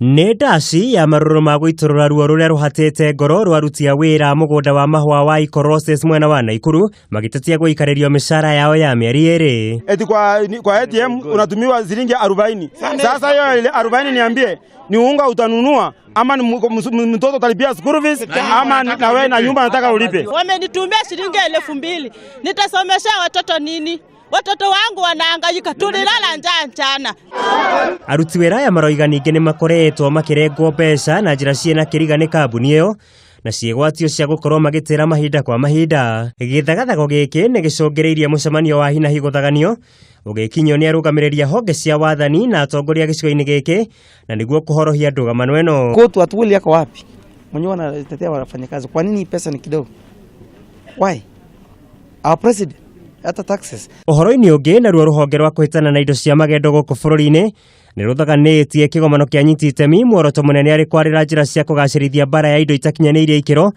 nĩ ndaci ya marũrũ ma gũitũrũra ruo rũrĩa rũhatĩte ngoro rwa aruti a wĩra mũgũnda wa mahũa wa Ikoroses mwena wa Naikuru magĩtetia gũikarĩrio mĩcara yao ya mĩeri ĩrĩ. Eti kwa ATM unatumiwa shilingi 40. Sasa hiyo ile 40 niambie ni unga utanunua ama mtoto utalipia school fees ama na wewe na nyumba nataka ulipe. Wamenitumia shilingi 2000. Nitasomesha watoto nini? Watoto wangu wanahangaika, tulilala njaa mchana. Aruti wĩra ya maroiga ningĩ nĩ makoretwo makĩrengwo mbeca na njĩra ciĩna kĩriga nĩ kambuni ĩyo na ciĩgwatio cia gũkorwo magĩtĩra mahinda kwa mahinda. Gĩthagathago gĩkĩ nĩ gĩcũngĩrĩirie mũcemanio wa hi na hi gũthaganio ũgĩkinywo nĩ arũgamĩrĩria honge cia wathani na atongoria gĩcigo-inĩ gĩkĩ na nĩguo kũhorohia ndũgamano ĩno. Kwetu atuoli yako wapi? Mwenyewe anatetea wafanyakazi. Kwa nini pesa ni kidogo? Why? Our president ata taxes. Ũhoro-inĩ ũngĩ naruo rũhonge rwa kũhĩtana na indo cia magendo gũkũ bũrũri-inĩ nĩ rũthaganĩtie kĩgomano kĩa nyiti itemi muoroto mũnene arĩ kwarĩra njĩra cia kũgacĩrithia mbara ya indo itakinyanĩirie ikĩro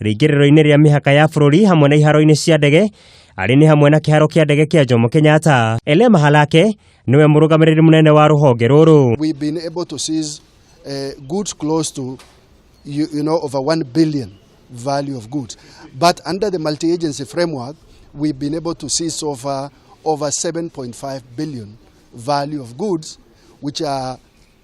rĩingĩrĩro-inĩ rĩa mĩhaka ya bũrũri hamwe na iharo-inĩ cia ndege arĩ nĩ hamwe na kĩharo kĩa ndege kĩa Jomo Kenyatta. Ele Mahalake niwe mũrũgamĩrĩri mũnene wa rũhonge rũrũ. We've been able to seize goods close to over 1 billion value of goods, but under the multi-agency framework we've been able to seize so far over 7.5 billion value of goods which are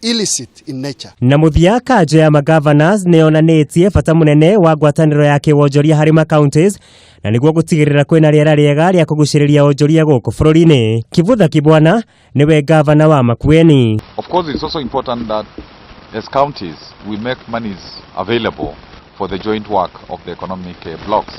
illicit in nature. Na mũthia kanjũ ya ma-governors nĩyonanĩtie bata mũnene wa ngwatanĩro ya kĩwonjoria harĩ ma-counties na nĩguo gũtigĩrĩra kwĩna rĩera rĩega rĩa kũgucĩrĩria wonjoria gũkũ bũrũri-inĩ. Kivutha Kibwana niwe gavana wa Makueni. Of course, it's also important that as counties we make monies available for the joint work of the economic blocks.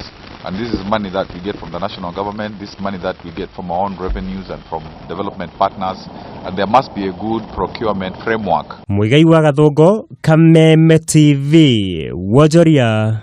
And this is money that we get from the national government, this money that we get from our own revenues and from development partners, and there must be a good procurement framework. Muigai wa Gathũngũ, Kameme TV, Wonjoria.